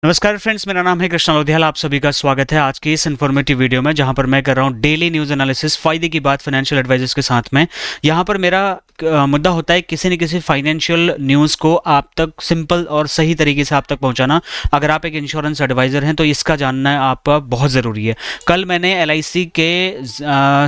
नमस्कार फ्रेंड्स, मेरा नाम है कृष्णा लोधियाल। आप सभी का स्वागत है आज की इस इन्फॉर्मेटिव वीडियो में, जहां पर मैं कर रहा हूं डेली न्यूज़ एनालिसिस फायदे की बात फाइनेंशियल एडवाइजर्स के साथ में। यहां पर मेरा मुद्दा होता है किसी न किसी फाइनेंशियल न्यूज़ को आप तक सिंपल और सही तरीके से आप तक पहुंचाना। अगर आप एक इंश्योरेंस एडवाइज़र हैं तो इसका जानना आपका बहुत ज़रूरी है। कल मैंने एलआईसी के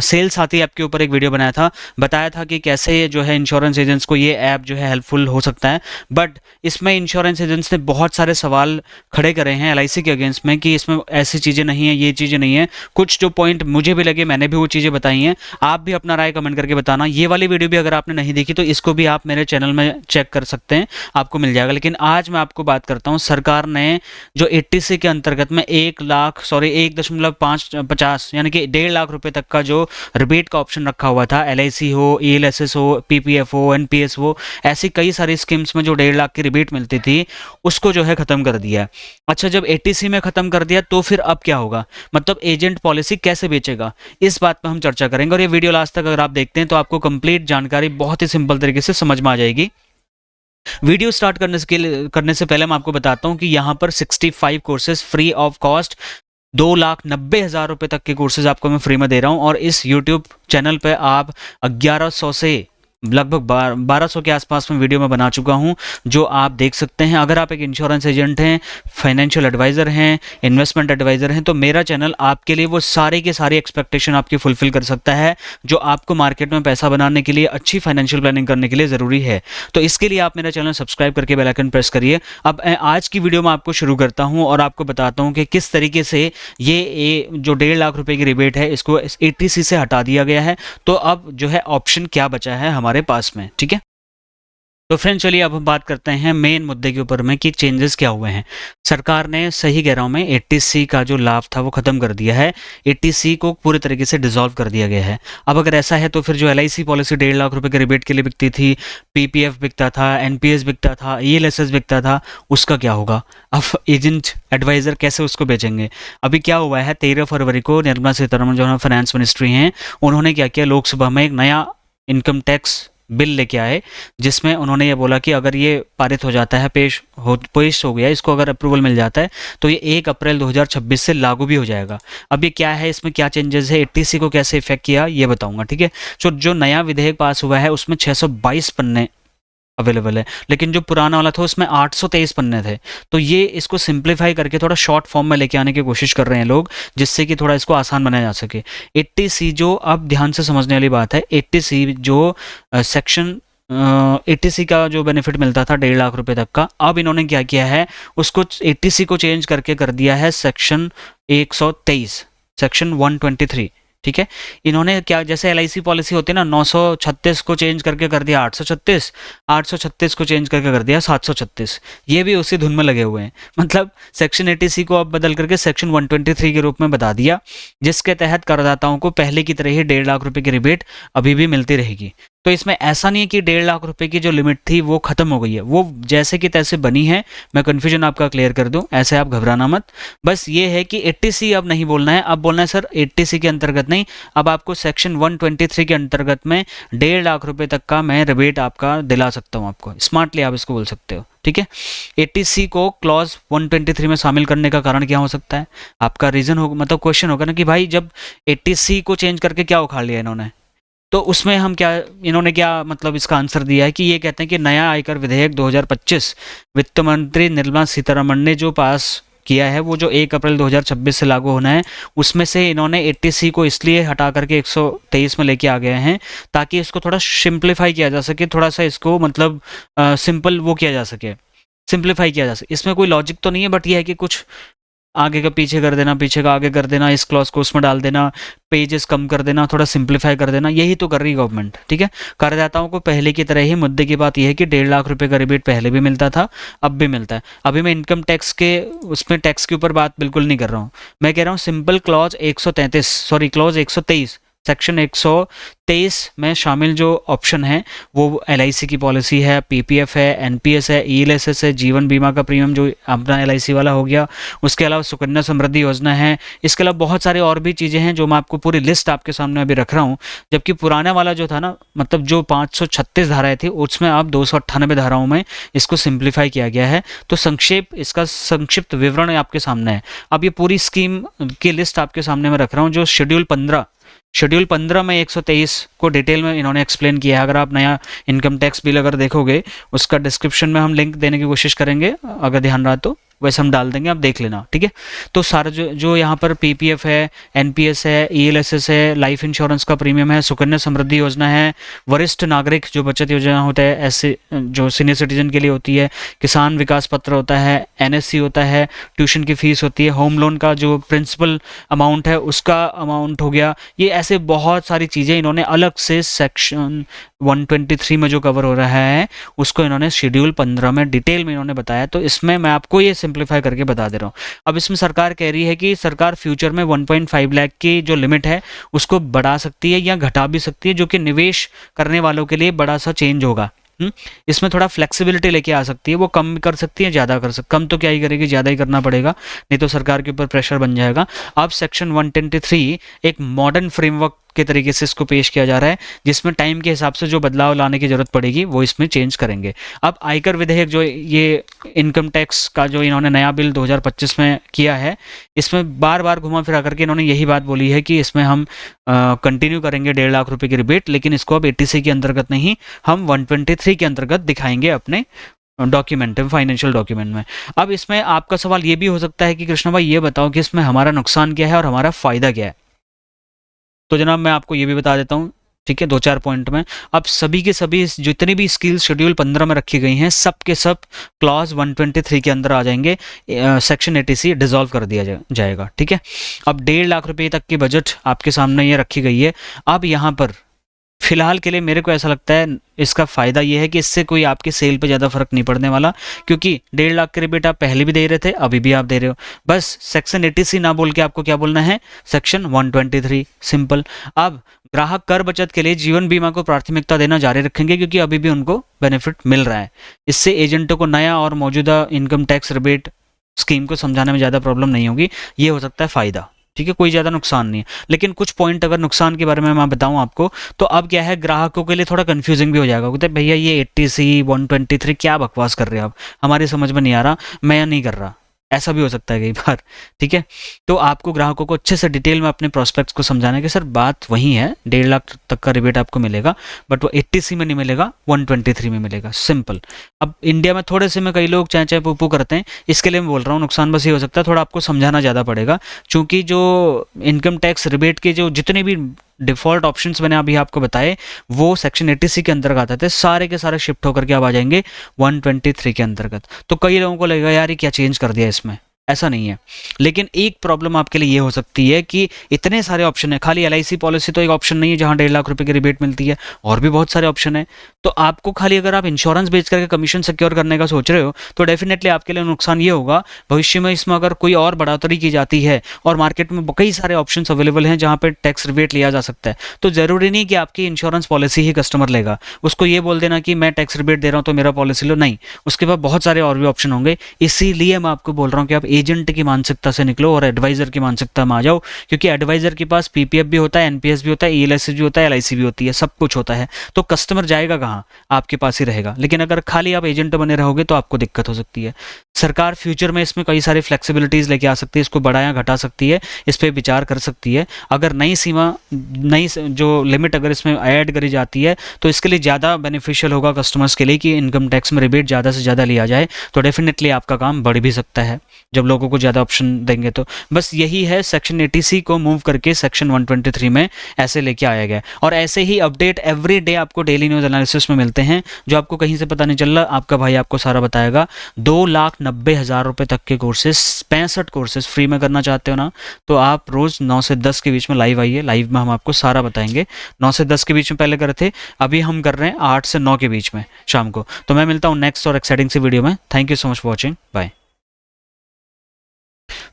सेल साथी ऐप के ऊपर एक वीडियो बनाया था, बताया था कि कैसे जो है इंश्योरेंस एजेंट्स को ये ऐप जो है हेल्पफुल हो सकता है। बट इसमें इंश्योरेंस एजेंट्स ने बहुत सारे सवाल खड़े करे हैं एलआईसी के अगेंस्ट में कि इसमें ऐसी चीज़ें नहीं है, ये चीज़ें नहीं है। कुछ जो पॉइंट मुझे भी लगे मैंने भी वो चीज़ें बताई हैं। आप भी अपना राय कमेंट करके बताना। ये वाली वीडियो भी अगर आपने नहीं देखी तो इसको भी आप मेरे चैनल में चेक कर सकते हैं, आपको मिल जाएगा। लेकिन आज मैं आपको बात करता हूँ, सरकार ने जो 80C के अंतर्गत में 1.50 यानी कि 1.5 लाख रुपए तक का जो रिबेट का ऑप्शन रखा हुआ था, एलआईसी हो, ईएलएसएस हो, पीपीएफ हो, एनपीएस हो, ऐसी कई सारी स्कीम्स में जो 1.5 लाख की रिबेट मिलती थी उसको जो है खत्म कर दिया है। अच्छा, जब 80C में खत्म कर दिया तो फिर अब क्या होगा, मतलब एजेंट पॉलिसी कैसे बेचेगा, इस बात पर हम चर्चा करेंगे। और ये वीडियो लास्ट तक अगर आप देखते हैं तो आपको कंप्लीट जानकारी बहुत ही सिंपल तरीके से समझ में आ जाएगी। वीडियो स्टार्ट करने से पहले मैं आपको बताता हूं कि यहाँ पर 65 कोर्सेज फ्री ऑफ कॉस्ट, 2,90,000 रुपए तक के कोर्सेज आपको मैं फ्री में दे रहा हूं। और इस यूट्यूब चैनल पे आप 1100 से लगभग 1200 के आसपास में वीडियो में बना चुका हूं, जो आप देख सकते हैं। अगर आप एक इंश्योरेंस एजेंट हैं, फाइनेंशियल एडवाइज़र हैं, इन्वेस्टमेंट एडवाइज़र हैं, तो मेरा चैनल आपके लिए वो सारे के सारी एक्सपेक्टेशन आपकी फुलफिल कर सकता है जो आपको मार्केट में पैसा बनाने के लिए, अच्छी फाइनेंशियल प्लानिंग करने के लिए ज़रूरी है। तो इसके लिए आप मेरा चैनल सब्सक्राइब करके बेल आइकन प्रेस करिए। अब आज की वीडियो में आपको शुरू करता हूँ और आपको बताता हूँ कि किस तरीके से ये जो 1.5 लाख रुपए की रिबेट है इसको 80C से हटा दिया गया है। तो अब जो है ऑप्शन क्या बचा है हमारे पास में, ठीक है। तो फ्रेंड चलिए अब हम बात करते हैं मेन मुद्दे के ऊपर में कि चेंजेस क्या हुए हैं। सरकार ने, सही कह रहा हूं मैं, 80C का जो लाभ था वो खत्म कर दिया है। 80C को पूरे तरीके से डिसॉल्व कर दिया गया है। अब अगर ऐसा है तो फिर जो एलआईसी पॉलिसी 1.5 लाख रुपए के रिबेट के लिए बिकती थी, पीपीएफ बिकता था, एनपीएस बिकता था, ईएलएसएस बिकता था, उसका क्या होगा। अब एजेंट एडवाइजर कैसे उसको बेचेंगे। अभी क्या हुआ है, 13 फरवरी को निर्मला सीतारमण जो है फाइनेंस मिनिस्ट्री हैं, उन्होंने क्या किया, लोकसभा में एक नया इनकम टैक्स बिल लेके आए, जिसमें उन्होंने ये बोला कि अगर ये पारित हो जाता है, पेश हो गया, इसको अगर अप्रूवल मिल जाता है तो ये 1 अप्रैल 2026 से लागू भी हो जाएगा। अब ये क्या है, इसमें क्या चेंजेस है, 80C को कैसे इफेक्ट किया, ये बताऊंगा, ठीक है। जो नया विधेयक पास हुआ है उसमें 622 पन्ने अवेलेबल है, लेकिन जो पुराना वाला था उसमें 823 पन्ने थे। तो ये इसको सिंप्लीफाई करके थोड़ा शॉर्ट फॉर्म में लेके आने की कोशिश कर रहे हैं लोग, जिससे कि थोड़ा इसको आसान बनाया जा सके। 80C जो, अब ध्यान से समझने वाली बात है, 80C जो सेक्शन 80C का जो बेनिफिट मिलता था 1.5 लाख रुपए तक का, अब इन्होंने क्या किया है, उसको 80C को चेंज करके कर दिया है सेक्शन 123, सेक्शन 123, ठीक है। इन्होंने क्या, जैसे एलआईसी पॉलिसी होती है ना, 936 को चेंज करके कर दिया 836, 836 को चेंज करके कर दिया 736। ये भी उसी धुन में लगे हुए हैं। मतलब सेक्शन 80C को अब बदल करके सेक्शन 123 के रूप में बता दिया, जिसके तहत करदाताओं को पहले की तरह ही 1.5 लाख रुपए की रिबेट अभी भी मिलती रहेगी। तो इसमें ऐसा नहीं है कि 1.5 लाख रुपए की जो लिमिट थी वो खत्म हो गई है, वो जैसे कि तैसे बनी है। मैं कन्फ्यूजन आपका क्लियर कर दूं, ऐसे आप घबराना मत। बस ये है कि 80C अब नहीं बोलना है, अब बोलना है सर 80C के अंतर्गत नहीं, अब आपको सेक्शन 123 के अंतर्गत में 1.5 लाख रुपए तक का मैं रिबेट आपका दिला सकता हूँ, आपको स्मार्टली आप इसको बोल सकते हो, ठीक है। 80C को क्लॉज 123 में शामिल करने का कारण क्या हो सकता है, आपका रीजन होगा, मतलब क्वेश्चन होगा ना कि भाई जब 80C को चेंज करके क्या उखाड़ लिया इन्होंने, तो उसमें हम क्या, इन्होंने क्या मतलब इसका आंसर दिया है कि ये कहते हैं कि नया आयकर विधेयक 2025 वित्त मंत्री निर्मला सीतारमण ने जो पास किया है, वो जो 1 अप्रैल 2026 से लागू होना है, उसमें से इन्होंने 80C को इसलिए हटा करके 123 में लेके आ गए हैं ताकि इसको थोड़ा सिंप्लीफाई किया जा सके, थोड़ा सा इसको मतलब सिंपल वो किया जा सके, सिंप्लीफाई किया जा सके। इसमें कोई लॉजिक तो नहीं है, बट ये है कि कुछ आगे का पीछे कर देना, पीछे का आगे कर देना, इस क्लॉज को उसमें डाल देना, पेजेस कम कर देना, थोड़ा सिंप्लीफाई कर देना, यही तो कर रही गवर्नमेंट, ठीक है। करदाताओं को पहले की तरह ही, मुद्दे की बात यह है कि 1.5 लाख रुपए का रिबेट पहले भी मिलता था, अब भी मिलता है। अभी मैं इनकम टैक्स के उसमें टैक्स के ऊपर बात बिल्कुल नहीं कर रहा हूँ, मैं कह रहा हूँ सिंपल क्लॉज 123, सेक्शन 123 में शामिल जो ऑप्शन है वो LIC की पॉलिसी है, PPF है, NPS है, ELSS है, जीवन बीमा का प्रीमियम जो अपना LIC वाला हो गया, उसके अलावा सुकन्या समृद्धि योजना है। इसके अलावा बहुत सारे और भी चीज़ें हैं जो मैं आपको पूरी लिस्ट आपके सामने अभी रख रहा हूँ। जबकि पुराना वाला जो था ना, मतलब जो 536 धाराएं थी उसमें अब 298 धाराओं में इसको सिंप्लीफाई किया गया है। तो इसका संक्षिप्त विवरण आपके सामने है। अब ये पूरी स्कीम की लिस्ट आपके सामने मैं रख रहा हूँ। जो शेड्यूल 15 में 123 को डिटेल में इन्होंने एक्सप्लेन किया है। अगर आप नया इनकम टैक्स बिल अगर देखोगे, उसका डिस्क्रिप्शन में हम लिंक देने की कोशिश करेंगे, अगर ध्यान रहा तो वैसे हम डाल देंगे, आप देख लेना, ठीक है। तो सारा जो यहाँ पर PPF है, NPS है, ELSS है, लाइफ इंश्योरेंस का प्रीमियम है, सुकन्या समृद्धि योजना है, वरिष्ठ नागरिक जो बचत योजना होता है, ऐसे जो सीनियर सिटीजन के लिए होती है, किसान विकास पत्र होता है, NSC होता है, ट्यूशन की फीस होती है, होम लोन का जो प्रिंसिपल अमाउंट है उसका अमाउंट हो गया। ये ऐसे बहुत सारी चीज़ें इन्होंने अलग से सेक्शन 123 में जो कवर हो रहा है उसको इन्होंने शेड्यूल 15 में डिटेल में इन्होंने बताया। तो इसमें मैं आपको ये सिंप्लीफाई करके बता दे रहा हूँ। अब इसमें सरकार कह रही है कि सरकार फ्यूचर में 1.5 लाख की जो लिमिट है उसको बढ़ा सकती है या घटा भी सकती है, जो कि निवेश करने वालों के लिए बड़ा सा चेंज होगा। इसमें थोड़ा फ्लेक्सिबिलिटी लेके आ सकती है। वो कम कर सकती है, ज़्यादा कर सकती, कम तो क्या ही करेगी, ज़्यादा ही करना पड़ेगा, नहीं तो सरकार के ऊपर प्रेशर बन जाएगा। अब सेक्शन 123 एक मॉडर्न फ्रेमवर्क के तरीके से इसको पेश किया जा रहा है, जिसमें टाइम के हिसाब से जो बदलाव लाने की जरूरत पड़ेगी वो इसमें चेंज करेंगे। अब आयकर विधेयक जो ये इनकम टैक्स का जो इन्होंने नया बिल 2025 में किया है, इसमें बार बार घुमा फिरा करके इन्होंने यही बात बोली है कि इसमें हम कंटिन्यू करेंगे 1.5 लाख रुपए की रिबेट, लेकिन इसको अब 80C के अंतर्गत नहीं, हम 123 के अंतर्गत दिखाएंगे अपने डॉक्यूमेंट में, फाइनेंशियल डॉक्यूमेंट में। अब इसमें आपका सवाल ये भी हो सकता है कि कृष्णा भाई ये बताओ कि इसमें हमारा नुकसान क्या है और हमारा फायदा क्या है। तो जनाब मैं आपको ये भी बता देता हूँ, ठीक है, 2-4 पॉइंट में। अब सभी के सभी जितनी भी स्कील्स शेड्यूल 15 में रखी गई हैं, सब के सब क्लॉज 123 के अंदर आ जाएंगे। सेक्शन 80C डिसॉल्व कर दिया जाएगा, ठीक है। अब 1.5 लाख रुपए तक की बजट आपके सामने ये रखी गई है। अब यहाँ पर फिलहाल के लिए मेरे को ऐसा लगता है इसका फ़ायदा ये है कि इससे कोई आपके सेल पे ज़्यादा फर्क नहीं पड़ने वाला, क्योंकि 1.5 लाख के रिबेट आप पहले भी दे रहे थे, अभी भी आप दे रहे हो। बस सेक्शन 80C ना बोल के आपको क्या बोलना है, सेक्शन 123, सिंपल। अब ग्राहक कर बचत के लिए जीवन बीमा को प्राथमिकता देना जारी रखेंगे, क्योंकि अभी भी उनको बेनिफिट मिल रहा है। इससे एजेंटों को नया और मौजूदा इनकम टैक्स रिबेट स्कीम को समझाने में ज़्यादा प्रॉब्लम नहीं होगी। ये हो सकता है फ़ायदा, ठीक है, कोई ज़्यादा नुकसान नहीं है। लेकिन कुछ पॉइंट अगर नुकसान के बारे में मैं बताऊं आपको, तो अब क्या है, ग्राहकों के लिए थोड़ा कंफ्यूजिंग भी हो जाएगा। कहते हैं भैया ये 80C 123 क्या बकवास कर रहे हैं आप, हमारी समझ में नहीं आ रहा, मैं नहीं कर रहा, ऐसा भी हो सकता है कई बार, ठीक है। तो आपको ग्राहकों को अच्छे से डिटेल में अपने प्रोस्पेक्ट्स को समझाना है कि सर बात वही है, 1.5 लाख तक का रिबेट आपको मिलेगा, बट वो 80C में नहीं मिलेगा, 123 में मिलेगा, सिंपल। अब इंडिया में थोड़े से में कई लोग चाहे चाहे पू करते हैं, इसके लिए मैं बोल रहा हूँ नुकसान बस ये हो सकता है, थोड़ा आपको समझाना ज़्यादा पड़ेगा, क्योंकि जो इनकम टैक्स रिबेट के जो जितने भी डिफ़ॉल्ट ऑप्शंस मैंने अभी आपको बताए वो सेक्शन 80C के अंतर्गत आते थे, सारे के सारे शिफ्ट होकर के अब आ जाएंगे 123 के अंतर्गत। तो कई लोगों को लगेगा यार ये क्या चेंज कर दिया इसमें, ऐसा नहीं है। लेकिन एक प्रॉब्लम आपके लिए ये हो सकती है कि इतने सारे ऑप्शन है, खाली LIC पॉलिसी तो एक ऑप्शन नहीं है जहां 1.5 लाख रुपए की रिबेट मिलती है, और भी बहुत सारे ऑप्शन है। तो आपको खाली अगर आप इंश्योरेंस बेच करके कमीशन सिक्योर करने का सोच रहे हो तो डेफिनेटली आपके लिए नुकसान ये होगा, भविष्य में इसमें अगर कोई और बढ़ोतरी की जाती है और मार्केट में कई सारे ऑप्शंस अवेलेबल हैं जहां पर टैक्स रिबेट लिया जा सकता है, तो जरूरी नहीं कि आपकी इंश्योरेंस पॉलिसी ही कस्टमर लेगा। उसको ये बोल देना कि मैं टैक्स रिबेट दे रहा हूँ तो मेरा पॉलिसी लो, नहीं, उसके बाद बहुत सारे और भी ऑप्शन होंगे। इसीलिए मैं आपको बोल रहा हूँ कि आप एजेंट की मानसिकता से निकलो और एडवाइजर की मानसिकता में आ जाओ, क्योंकि एडवाइजर के पास PPF भी होता है, NPS भी होता है, ELSS भी होता है, LIC भी होती है, सब कुछ होता है। तो कस्टमर जाएगा कहाँ, आपके पास ही रहेगा। लेकिन अगर खाली आप एजेंट बने रहोगे तो आपको दिक्कत हो सकती है। सरकार फ्यूचर में इसमें कई सारी फ्लेक्सिबिलिटीज लेके आ सकती है, इसको बढ़ाया घटा सकती है, इस पर विचार कर सकती है। अगर नई जो लिमिट अगर इसमें ऐड करी जाती है तो इसके लिए ज़्यादा बेनिफिशियल होगा कस्टमर्स के लिए कि इनकम टैक्स में रिबेट ज़्यादा से ज़्यादा लिया जाए, तो डेफिनेटली आपका काम बढ़ भी सकता है जब लोगों को ज़्यादा ऑप्शन देंगे। तो बस यही है, सेक्शन 80C को मूव करके सेक्शन 123 में ऐसे लेके आया गया। और ऐसे ही अपडेट एवरी डे आपको डेली न्यूज़ एनालिसिस में मिलते हैं, जो आपको कहीं से पता नहीं चल रहा, आपका भाई आपको सारा बताएगा। 2,90,000 रुपये तक के कोर्सेज, 65 कोर्सेज फ्री में करना चाहते हो ना, तो आप रोज़ 9 से 10 के बीच में लाइव आइए, लाइव में हम आपको सारा बताएंगे। 9 से 10 के बीच में पहले कर थे, अभी हम कर रहे हैं 8 से 9 के बीच में शाम को। तो मैं मिलता हूँ नेक्स्ट और एक्साइटिंग सी वीडियो में। Thank you so much for watching, bye.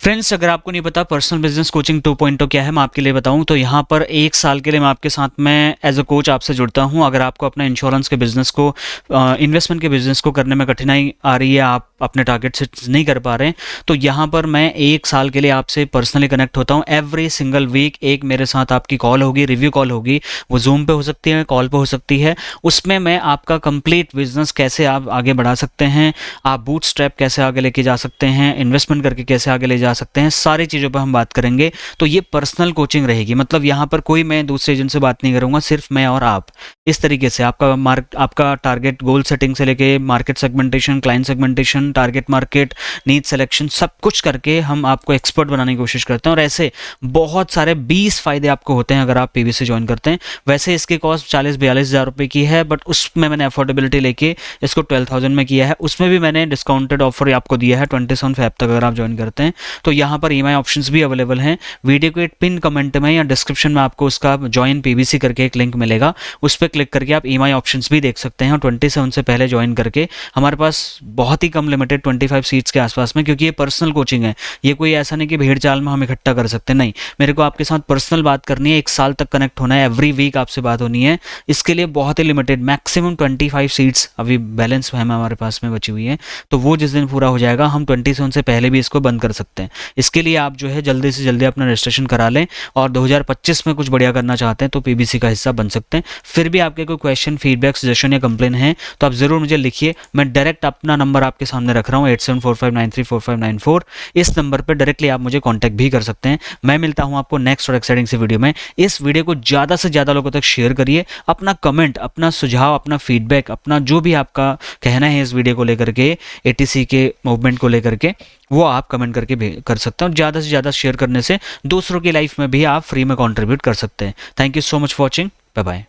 Friends, अगर आपको नहीं पता पर्सनल बिजनेस कोचिंग 2.0 क्या है, मैं आपके लिए बताऊं तो यहाँ पर 1 साल के लिए मैं आपके साथ में एज अ कोच आपसे जुड़ता हूं। अगर आपको अपना इंश्योरेंस के बिज़नेस को, इन्वेस्टमेंट के बिज़नेस को करने में कठिनाई आ रही है, आप अपने टारगेट से नहीं कर पा रहे हैं, तो यहाँ पर मैं 1 साल के लिए आपसे पर्सनली कनेक्ट होता हूँ। एवरी सिंगल वीक एक मेरे साथ आपकी कॉल होगी, रिव्यू कॉल होगी। वो जूम पे हो सकती है, कॉल पे हो सकती है। उसमें मैं आपका कंप्लीट बिजनेस कैसे आप आगे बढ़ा सकते हैं, आप बूट स्ट्रैप कैसे आगे लेके जा सकते हैं, इन्वेस्टमेंट करके कैसे आगे ले जा सकते हैं, सारी चीज़ों पर हम बात करेंगे। तो ये पर्सनल कोचिंग रहेगी, मतलब यहाँ पर कोई मैं दूसरे एजेंट से बात नहीं करूँगा, सिर्फ मैं और आप। इस तरीके से आपका टारगेट गोल सेटिंग से लेके market segmentation, client segmentation, target market, need selection, सब कुछ करके हम आपको एक्सपर्ट बनाने की कोशिश करते हैं। और ऐसे बहुत सारे 20 फायदे आपको होते हैं अगर आप पीवी से ज्वाइन करते हैं। वैसे इसकी कॉस्ट 40-42 हज़ार रुपये की है, बट उसमें मैंने अफोर्डेबिलिटी लेके इसको 12,000 में किया है। उसमें भी मैंने डिस्काउंटेड ऑफर आपको दिया है 27 फेब तक अगर आप ज्वाइन करते हैं। तो यहाँ पर ईएमआई ऑप्शंस भी अवेलेबल हैं। वीडियो के पिन कमेंट में या डिस्क्रिप्शन में आपको उसका ज्वाइन पीवीसी करके एक लिंक मिलेगा, उस पर क्लिक करके आप ईएमआई ऑप्शंस भी देख सकते हैं। और 27 से पहले ज्वाइन करके, हमारे पास बहुत ही कम लिमिटेड 25 सीट्स के आसपास में, क्योंकि ये पर्सनल कोचिंग है, ये कोई ऐसा नहीं कि भीड़ चाल में हम इकट्ठा कर सकते हैं, नहीं। मेरे को आपके साथ पर्सनल बात करनी है, 1 साल तक कनेक्ट होना है, एवरी वीक आपसे बात होनी है। इसके लिए बहुत ही लिमिटेड, मैक्सिमम 25 सीट्स अभी बैलेंस है हमारे पास में बची हुई है। तो वो जिस दिन पूरा हो जाएगा, हम 27 से पहले भी इसको बंद कर सकते हैं। इसके लिए आप जो है जल्दी से जल्दी अपना रजिस्ट्रेशन करा लें, और 2025 में कुछ बढ़िया करना चाहते हैं तो पीबीसी का हिस्सा बन सकते हैं। फिर भी आपके कोई क्वेश्चन, फीडबैक, सजेशन या कंप्लेन है तो आप ज़रूर मुझे लिखिए। मैं डायरेक्ट अपना नंबर आपके सामने रख रहा हूँ, 8745934594। इस नंबर पर डायरेक्टली आप मुझे कॉन्टैक्ट भी कर सकते हैं। मैं मिलता हूँ आपको नेक्स्ट और एक्साइटिंग से वीडियो में। इस वीडियो को ज़्यादा से ज़्यादा लोगों तक शेयर करिए। अपना कमेंट, अपना सुझाव, अपना फीडबैक, अपना जो भी आपका कहना है इस वीडियो को लेकर के, एटीसी के मूवमेंट को लेकर के, वो आप कमेंट करके कर सकते हैं। और ज़्यादा से ज़्यादा शेयर करने से दूसरों की लाइफ में भी आप फ्री में कंट्रीब्यूट कर सकते हैं। Thank you so much for watching. Bye bye.